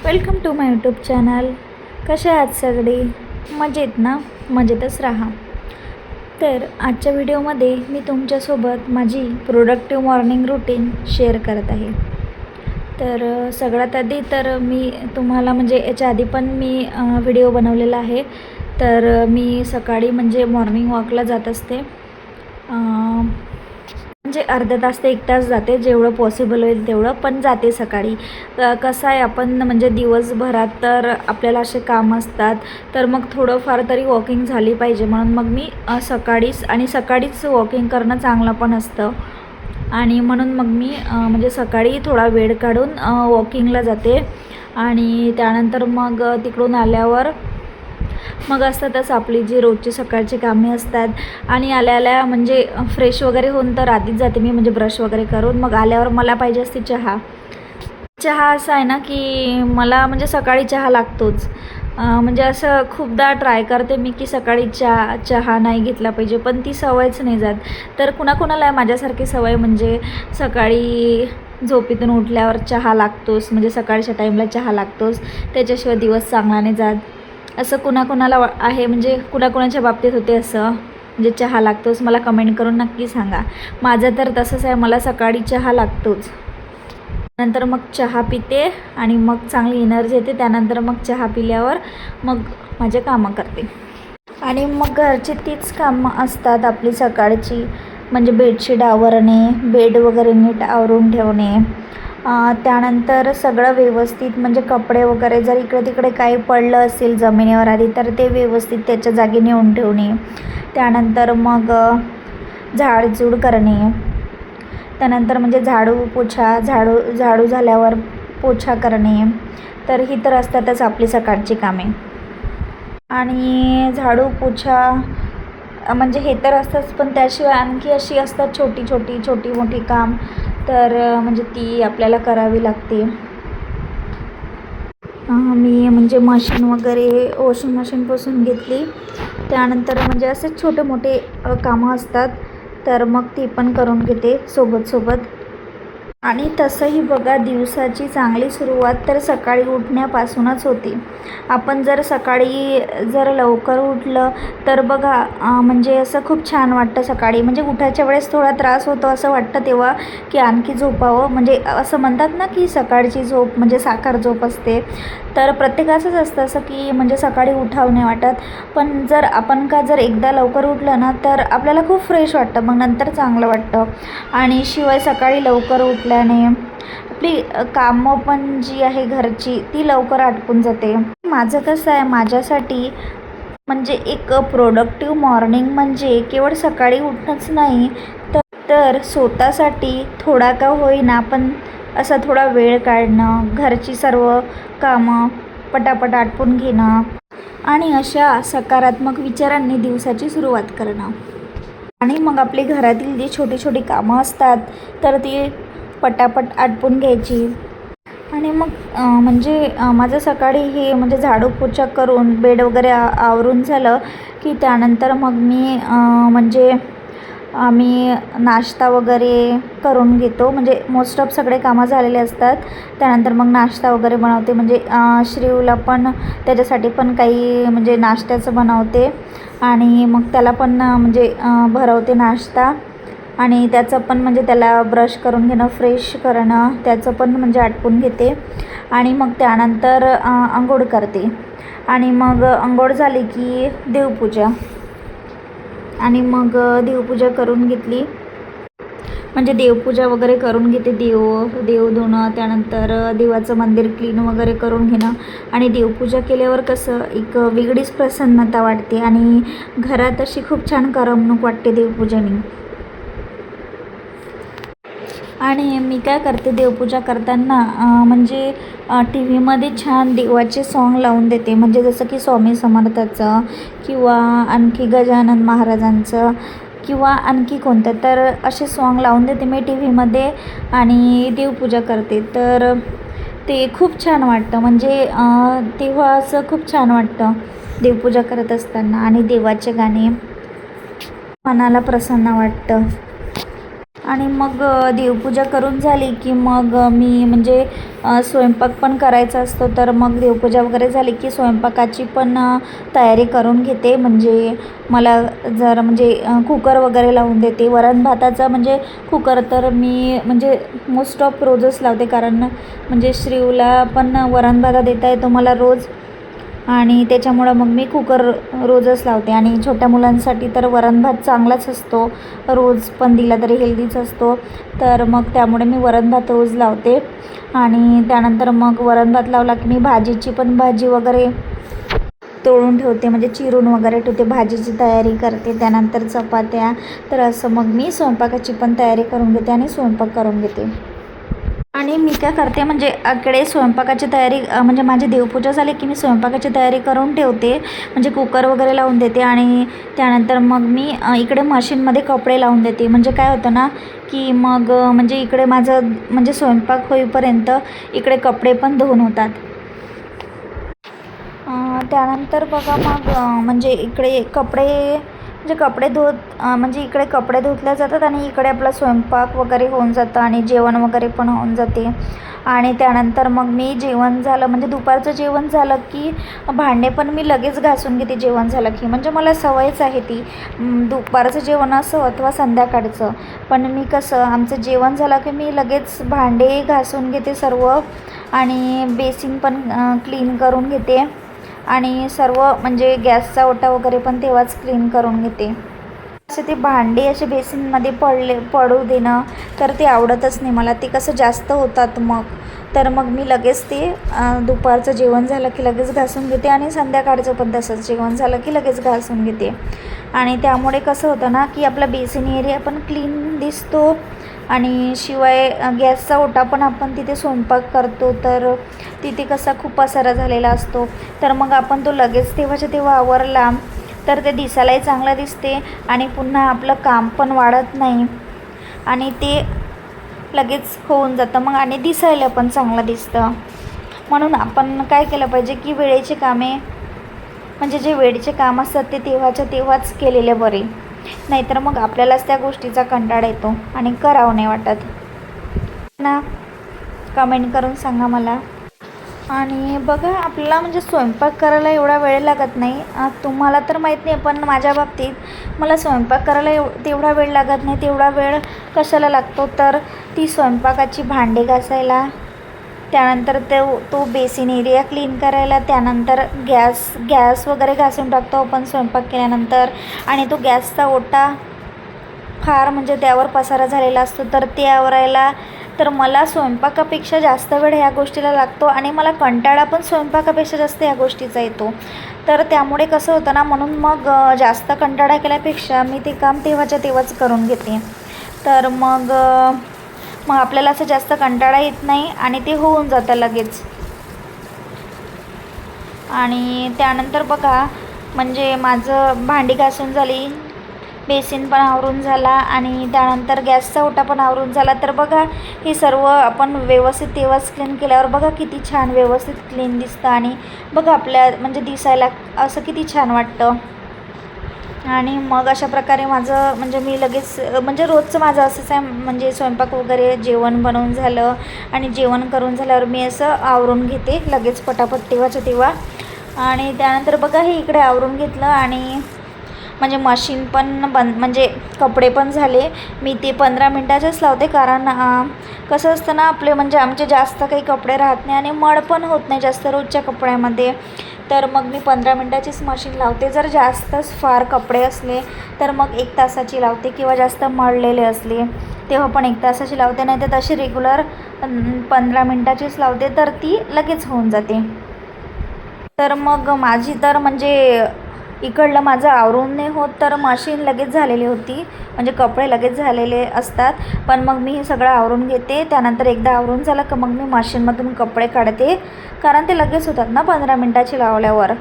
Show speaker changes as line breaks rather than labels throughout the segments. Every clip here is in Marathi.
Welcome to my YouTube channel. कसे आहात सगळे? मजेत ना? मजेतच राहा. तर आजच्या व्हिडिओमध्ये मी तुमच्यासोबत माझी प्रोडक्टिव्ह मॉर्निंग रूटीन शेअर करत आहे. तर सगळ्यात आधी तर मी तुम्हाला याच्या आधी पण मी व्हिडिओ बनवलेला आहे. तर मी सकाळी मॉर्निंग वॉकला जात असते. अर्धा तास ते 1 तास जाते, जेवढं पॉसिबल होईल तेवढं, पण जाते सकाळी. कसं आहे, आपण दिवसभरात तर आपल्याला असे काम असतात, तर मग थोडंफार तरी वॉकिंग झाली पाहिजे, म्हणून मग मी सकाळीच वॉकिंग करणं चांगलं पण असतं. आणि म्हणून मग मी सकाळी थोडा वेळ काढून वॉकिंगला जाते. आणि त्यानंतर मग तिकडून आल्यावर मग असतातच आपली जी रोजची सकाळची कामे असतात. आणि आल्या फ्रेश वगैरे होऊन तर आधीच जाते मी, ब्रश वगैरे करून. मग आल्यावर मला पाहिजे असते चहा. असं आहे ना की मला सकाळी चहा लागतोच. असं खूपदा ट्राय करते मी की सकाळी चहा नाही घेतला पाहिजे, पण ती सवयच नाही जात. तर कुणाकुणाला आहे माझ्यासारखी सवय, सकाळी झोपेतून उठल्यावर चहा लागतोच, सकाळच्या टाईमला चहा लागतोच, त्याच्याशिवाय दिवस चांगला नाही जात. असं कुणाकुणाला आहे, कुणाकुणाच्या बाबतीत होते असं, चहा लागतोच. मला कमेंट करून नक्की सांगा. माझं तर तसंच आहे, मला सकाळी चहा लागतोच. नंतर मग चहा पिते आणि मग चांगली एनर्जी येते. त्यानंतर मग चहा पिल्यावर मग माझे कामं करते. आणि मग घरची तीच कामं असतात आपली सकाळची, बेडशीट आवरणे, बेड वगैरे नीट आवरून ठेवणे. त्यानंतर सगळं व्यवस्थित, कपडे वगैरे जर इकडे तिकडे काही पडलं असेल जमिनीवर आधी, तर ते व्यवस्थित त्याच्या जागी नेऊन ठेवणे. त्यानंतर मग झाडझूड करणे. त्यानंतर झाडू झाल्यावर पोछा करणे. तर ही तर असतातच आपली सकाळची कामे. आणि झाडू पोछा हे तर असतंच, पण त्याशिवाय आणखी अशी असतात छोटी मोठी काम, तर ती आपल्याला करावी लागते. मी मशीन वगैरे वॉशिंग मशीन पुसून घेतली. त्यानंतर असे छोटे मोठे कामं असतात, तर मग ती पण करून घेते सोबत. आणि तसंही बघा, दिवसाची चांगली सुरुवात तर सकाळी उठण्यापासूनच होते. आपण जर सकाळी लवकर उठलं तर बघा, असं खूप छान वाटतं सकाळी. उठायच्या वेळेस थोडा त्रास होतो, असं वाटतं तेव्हा की आणखी झोपावं. असं म्हणतात ना की सकाळची झोप साखर झोप असते. तर प्रत्येकाचंच असतं असं की सकाळी उठावं नाही वाटत. पण जर एकदा लवकर उठलं ना, तर आपल्याला खूप फ्रेश वाटतं, मग नंतर चांगलं वाटतं. आणि शिवाय सकाळी लवकर उठल्याने आपली कामं पण जी आहे घरची, ती लवकर आटपून जाते. माझं कसं आहे, माझ्यासाठी एक प्रोडक्टिव्ह मॉर्निंग केवळ सकाळी उठणंच नाही, तर स्वतःसाठी थोडा का होईना पण असा थोडा वेळ काढणं, घरची सर्व कामं पटापट आटपून घेणं आणि अशा सकारात्मक विचारांनी दिवसाची सुरुवात करणं. आणि मग आपली घरातील जी छोटी कामं असतात, तर ती पटापट आटपून घ्यायची. आणि मग माझं सकाळी हे झाडू पोछा करून बेड वगैरे आवरून झालं की त्यानंतर मग आम्ही नाश्ता वगैरे करून घेतो. मोस्ट ऑफ सगळे कामं झालेले असतात. त्यानंतर मग नाश्ता वगैरे बनवते. श्रीवला पण त्याच्यासाठी पण काही नाश्त्याचं बनवते. आणि मग त्याला पण भरवते नाश्ता. आणि त्याचं पण त्याला ब्रश करून घेणं, फ्रेश करणं, त्याचं पण आटपून घेते. आणि मग त्यानंतर अंघोळ करते. आणि मग अंघोळ झाली की देवपूजा. आणि मग देवपूजा करून घेतली, देवपूजा वगैरे करून घेते. देव धुणं, त्यानंतर देवाचं मंदिर क्लीन वगैरे करून घेणं. आणि देवपूजा केल्यावर कसं एक वेगळीच प्रसन्नता वाटते आणि घरात अशी खूप छान करमणूक वाटते देवपूजेने. आणि मी काय करते, देवपूजा करताना टी व्हीमध्ये छान देवाचे सॉन्ग लावून देते. जसं की स्वामी समर्थाचं किंवा आणखी गजानन महाराजांचं किंवा आणखी कोणतं, तर असे सॉन्ग लावून देते मी टी व्हीमध्ये आणि देवपूजा करते. तर ते खूप छान वाटतं. तेव्हा असं खूप छान वाटतं देवपूजा करत असताना. आणि देवाचे गाणे मनाला प्रसन्न वाटतं. आणि मग देवपूजा करून झाली की मग मी म्हणजे स्वयंपाक पण करायचा असतो, तर मग देवपूजा वगैरे झाली की स्वयंपाकाची पण तयारी करून घेते. म्हणजे मला जर म्हणजे कुकर वगैरे लावून देते. वरण भाताचा म्हणजे कुकर तर मी म्हणजे मोस्ट ऑफ रोजच लावते, कारण म्हणजे श्रीवला पण वरण भात देता येतो मला रोज, आणि त्याच्यामुळं मग मी कुकर रोजच लावते. आणि छोट्या मुलांसाठी तर वरण भात चांगलाच असतो, रोज पण दिला तरी हेल्दीच असतो, तर मग त्यामुळे मी वरण भात रोज लावते. आणि त्यानंतर मग वरण भात लावला की मी भाजी वगैरे तोडून ठेवते, म्हणजे चिरून वगैरे ठेवते, भाजीची तयारी करते. त्यानंतर चपात्या, तर असं मग मी स्वयंपाकाची पण तयारी करून घेते आणि स्वयंपाक करून घेते. आणि मी काय करते म्हणजे इकडे स्वयंपाकाची तयारी म्हणजे माझी देवपूजा झाली की मी स्वयंपाकाची तयारी करून ठेवते, म्हणजे कुकर वगैरे लावून देते. आणि त्यानंतर मग मी इकडे मशीनमध्ये कपडे लावून देते. म्हणजे काय होतं ना की मग म्हणजे इकडे माझं म्हणजे स्वयंपाक होईपर्यंत इकडे कपडे पण धुवून होतात. त्यानंतर बघा मग म्हणजे इकडे कपडे म्हणजे म्हणजे इकडे कपडे धुतले जातात आणि इकडे आपला स्वयंपाक वगैरे होऊन जातं आणि जेवण वगैरे पण होऊन जाते. आणि त्यानंतर मग मी जेवण झालं म्हणजे दुपारचं जेवण झालं की भांडे पण मी लगेच घासून घेते जेवण झालं की, म्हणजे मला सवयच आहे ती. दुपारचं जेवण असो अथवा संध्याकाळचं, पण मी कसं आमचं जेवण झालं की मी लगेच भांडे घासून घेते सर्व, आणि बेसिन पण क्लीन करून घेते. आणि सर्व म्हणजे गॅसचा ओटा वगैरे पण तेव्हाच क्लीन करून घेते. असे ते भांडे असे बेसिनमध्ये पडू देणं तर ते आवडतच नाही मला, ते कसं जास्त होतात मग. तर मग मी लगेच ते दुपारचं जेवण झालं की लगेच घासून घेते, आणि संध्याकाळचं पण तसंच जेवण झालं की लगेच घासून घेते. आणि त्यामुळे कसं होतं ना की आपला बेसिन एरिया पण क्लीन दिसतो, आणि शिवाय गॅसचा ओटा पण आपण तिथे स्वयंपाक करतो तर तिथे कसा खूप पसारा झालेला असतो, तर मग आपण तो लगेच तेव्हाच्या तेव्हा आवरला तर ते दिसायलाही चांगलं दिसते, आणि पुन्हा आपलं काम पण वाढत नाही, आणि ते लगेच होऊन जातं मग, आणि दिसायला पण चांगलं दिसतं. म्हणून आपण काय केलं पाहिजे की वेळेचे कामे म्हणजे जे वेळेचे काम असतात ते तेव्हाच्या तेव्हाच केलेले बरे, नाहीतर मग आपल्यालाच त्या गोष्टीचा कंटाळा येतो आणि करावं नाही वाटत ना. कमेंट करून सांगा मला. आणि बघा आपल्याला म्हणजे स्वयंपाक करायला एवढा वेळ लागत नाही, तुम्हाला तर माहीत नाही, पण माझ्या बाबतीत मला स्वयंपाक करायला तेवढा वेळ लागत नाही. तेवढा वेळ कशाला लागतो, तर ती स्वयंपाकाची भांडे घासायला, त्यानंतर तो बेसिन एरिया क्लीन करायला, त्यानंतर गॅस वगैरे घासून टाकतो आपण स्वयंपाक केल्यानंतर, आणि तो गॅसचा ओटा फार म्हणजे त्यावर पसारा झालेला असतो तर ते आवरायला. तर मला स्वयंपाकापेक्षा जास्त वेळ ह्या गोष्टीला लागतो, आणि मला कंटाळा पण स्वयंपाकापेक्षा जास्त ह्या गोष्टीचा येतो. तर त्यामुळे कसं होतं ना, म्हणून मग जास्त कंटाळा केल्यापेक्षा मी ते काम तेव्हाच्या तेव्हाच करून घेते. तर मग आपल्याला असं जास्त कंटाळा येत नाही आणि ते होऊन जातं लगेच. आणि त्यानंतर बघा म्हणजे माझं भांडी घासून झाली, बेसिन पण आवरून झाला, आणि त्यानंतर गॅसचा ओटा पण आवरून झाला. तर बघा हे सर्व आपण व्यवस्थित तेव्हाच क्लीन केल्यावर बघा किती छान व्यवस्थित क्लीन दिसतं, आणि बघा आपल्या म्हणजे दिसायला असं किती छान वाटतं. आणि मग अशा प्रकारे माझं म्हणजे मी लगेच म्हणजे रोजचं माझं असंच आहे, म्हणजे स्वयंपाक वगैरे जेवण बनवून झालं आणि जेवण करून झाल्यावर मी असं आवरून घेते लगेच पटापट तेव्हाच्या तेव्हा. आणि त्यानंतर बघा हे इकडे आवरून घेतलं, आणि म्हणजे मशीन पण म्हणजे कपडे पण झाले. मी ते 15 मिनटाचेच लावते, कारण कसं असतं ना आपले म्हणजे आमचे जास्त काही कपडे राहत नाही आणि मळ पण होत नाही जास्त रोजच्या कपड्यामध्ये, तर मग मी 15 मिनटाचीच मशीन लावते. जर जास्तच फार कपडे असले तर मग 1 तासाची लावते, किंवा जास्त मळलेले असले तेव्हा पण 1 तासाची लावते, नाही तर तशी रेग्युलर 15 मिनटाचीच लावते, तर ती लगेच होऊन जाते. तर मग माझी तर म्हणजे इकडलं माझं आवरून नाही होत, तर मशीन लगेच झालेली होती, म्हणजे कपडे लगेच झालेले असतात, पण मग मी हे सगळं आवरून घेते. त्यानंतर एकदा आवरून झालं का मग मी मशीनमधून कपडे काढते, कारण ते लगेच होतात ना 15 मिनटाची लावल्यावर,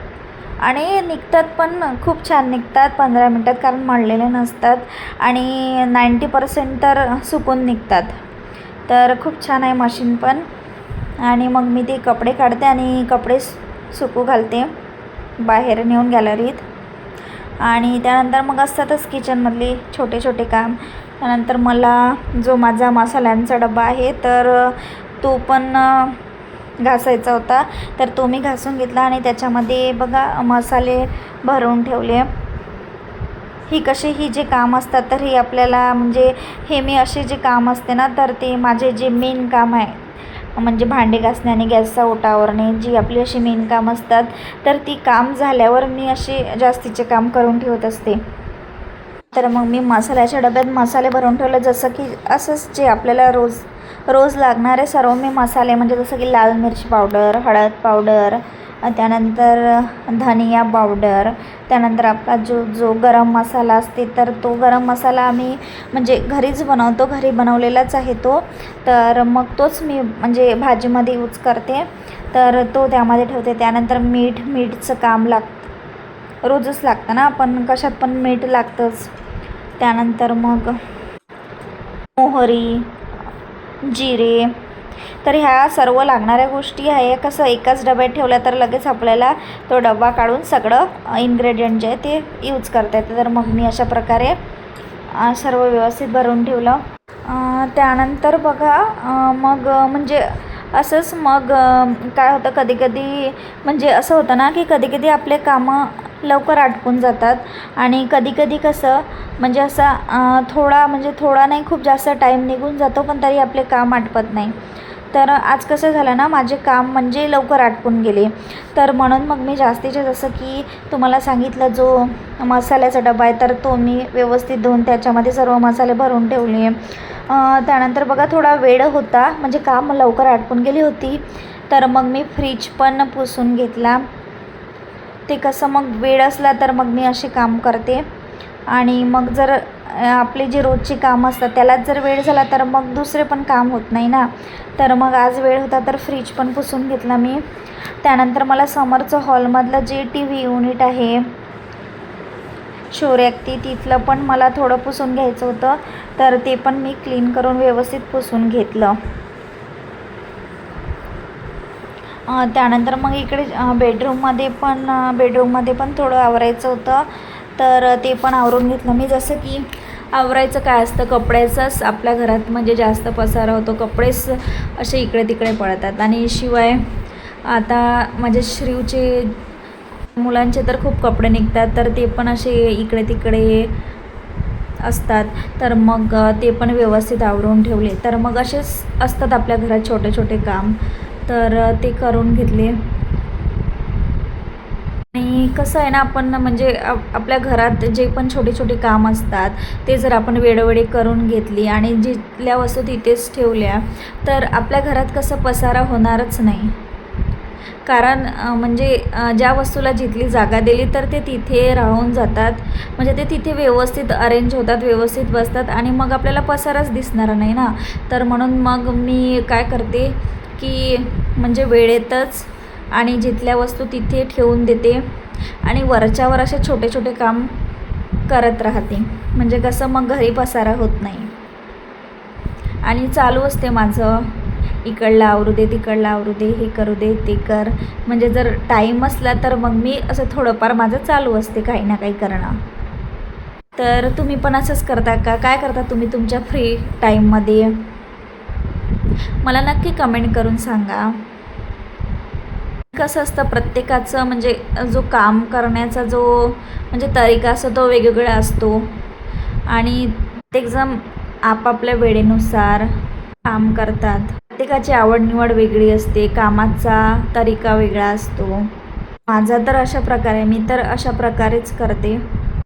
आणि निघतात पण खूप छान निघतात 15 मिनटात, कारण मळलेले नसतात आणि 90% तर सुकून निघतात. तर खूप छान आहे मशीन पण. आणि मग मी ते कपडे काढते आणि कपडे सुकू घालते बाहेर नेऊन गॅलरीत. आणि त्यानंतर मग असतातच किचनमधले छोटे छोटे काम, त्यानंतर मला जो माझा मसाल्यांचा डबा आहे तर तो पण घासायचा होता, तर तो मी घासून घेतला आणि त्याच्यामध्ये बघा मसाले भरून ठेवले. ही जे काम असतात तर ही आपल्याला म्हणजे हे मी असे जे काम असते ना तर ते माझे जे मेन काम आहे म्हणजे भांडे घासणे आणि गॅसचा ओटा आवरणे, जी आपली अशी मेन काम असतात तर ती काम झाल्यावर मी असे जास्तीचे काम करून ठेवत असते. तर मग मी मसाल्याच्या डब्यात मसाले भरून ठेवले, जसं की असंच जे आपल्याला रोज लागणारे सर्व मी मसाले म्हणजे जसं की लाल मिरची पावडर, हळद पावडर, त्यानंतर धनिया पावडर, त्यानंतर आपला जो गरम मसाला असते तर तो गरम मसाला आम्ही म्हणजे घरीच बनवतो, घरी बनवलेलाच आहे तो. तर मग तोच मी म्हणजे भाजीमध्ये यूज करते, तर तो त्यामध्ये ठेवते. त्यानंतर मीठचं काम रोजच लागतं ना, पण कशात पण मीठ लागतंच. त्यानंतर मग मोहरी, जिरे, तर ह्या सर्व लागणाऱ्या गोष्टी आहे. कसं एकाच डब्यात ठेवल्या तर लगेच आपल्याला तो डबा काढून सगळं इन्ग्रेडियंट जे आहे ते यूज करता येतं. तर मग मी अशा प्रकारे सर्व व्यवस्थित भरून ठेवलं. त्यानंतर बघा मग म्हणजे असंच मग काय होतं कधी म्हणजे असं होतं ना की कधी आपले कामं लवकर आटपून जातात आणि कधी कसं म्हणजे असा थोडा नाही खूप जास्त टाईम निघून जातो, पण तरी आपले काम आटपत नाही. तर आज कसं झालं ना, माझे काम म्हणजे लवकर आटपून गेले. तर म्हणून मग मी जास्तीचे जसं की तुम्हाला सांगितलं जो मसाल्याचा डबा आहे तर तो मी व्यवस्थित धुवून त्याच्यामध्ये सर्व मसाले भरून ठेवले. त्यानंतर बघा थोडा वेळ होता म्हणजे काम लवकर आटपून गेली होती, तर मग मी फ्रीज पण पुसून घेतला. ते कसं मग वेळ असला तर मग मी असे काम करते आणि मग जर आपले जे रोजची कामं असतात त्यालाच जर वेळ झाला तर मग दुसरे पण काम होत नाही ना. तर मग आज वेळ होता तर फ्रीज पण पुसून घेतला मी. त्यानंतर मला समोरचं हॉलमधलं जे TV युनिट आहे शौर्याक्ती तिथलं पण मला थोडं पुसून घ्यायचं होतं, तर ते पण मी क्लीन करून व्यवस्थित पुसून घेतलं. त्यानंतर मग इकडे बेडरूममध्ये पण थोडं आवरायचं होतं, तर ते पण आवरून घेतलं मी. जसं की आवरायचं काय असतं, कपड्याचाच आपल्या घरात म्हणजे जास्त पसारा होतो, कपडेच असे इकडे तिकडे पडतात. आणि शिवाय आता माझ्या श्रीवचे मुलांचे तर खूप कपडे निघतात, तर ते पण असे इकडे तिकडे असतात, तर मग ते पण व्यवस्थित आवरून ठेवले. तर मग असेच असतात आपल्या घरात छोटे काम, तर ते करून घेतले. आणि कसं आहे ना, आपण म्हणजे आपल्या घरात जे पण छोटे काम असतात ते जर आपण वेळोवेळी करून घेतली आणि जिथल्या वस्तू तिथेच ठेवल्या तर आपल्या घरात कसं पसारा होणारच नाही. कारण म्हणजे ज्या वस्तूला जिथली जागा दिली तर ते तिथे राहून जातात, म्हणजे ते तिथे व्यवस्थित अरेंज होतात, व्यवस्थित बसतात आणि मग आपल्याला पसाराच दिसणार नाही ना. तर म्हणून मग मी काय करते की म्हणजे वेळेतच आणि जिथल्या वस्तू तिथे ठेवून देते आणि वरच्यावर असे छोटे काम करत राहते, म्हणजे कसं मग घरी पसारा होत नाही. आणि चालू असते माझं, इकडला आवरू दे, तिकडला आवरू दे, हे करू दे, ते कर. म्हणजे जर टाईम असला तर मग मी असं थोडंफार माझं चालू असते काही ना काही करणं. तर तुम्ही पण असंच करता का? काय करता तुम्ही तुमच्या फ्री टाईममध्ये? मला नक्की कमेंट करून सांगा. कसं असतं प्रत्येकाचं म्हणजे जो काम करण्याचा जो म्हणजे तरीका असतो तो वेगवेगळा असतो आणि प्रत्येकजण आपापल्या वेळेनुसार काम करतात. प्रत्येकाची आवड वेगळी असते, कामाचा तरीका वेगळा असतो. माझा तर अशा प्रकारे, मी तर अशा प्रकारेच करते.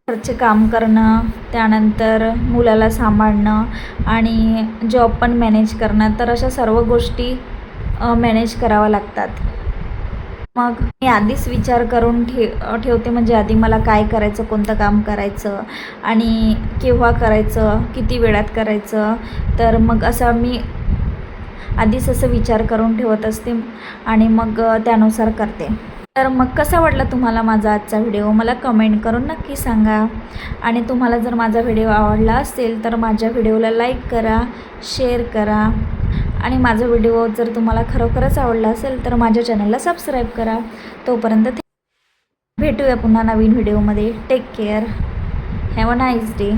घरचे काम करणं, त्यानंतर मुलाला सांभाळणं आणि जॉब पण मॅनेज करणं, तर अशा सर्व गोष्टी मॅनेज कराव्या लागतात. मग मी आधीच विचार करून ठेवते म्हणजे आधी मला काय करायचं, कोणतं काम करायचं आणि केव्हा करायचं, किती वेळात करायचं. तर मग असं मी आधीच असं विचार करून ठेवत असते आणि मग त्यानुसार करते. तर मग कसा वाटला तुम्हाला माझा आजचा व्हिडिओ, मला कमेंट करून नक्की सांगा. आणि तुम्हाला जर माझा व्हिडिओ आवडला असेल तर माझ्या व्हिडिओला लाईक करा, शेअर करा आणि माझा व्हिडिओ जर तुम्हाला खरोखरच आवडला असेल तर माझ्या चॅनलला सबस्क्राईब करा. तोपर्यंत भेटूया पुन्हा नवीन व्हिडिओमध्ये. Take care. Have a nice day.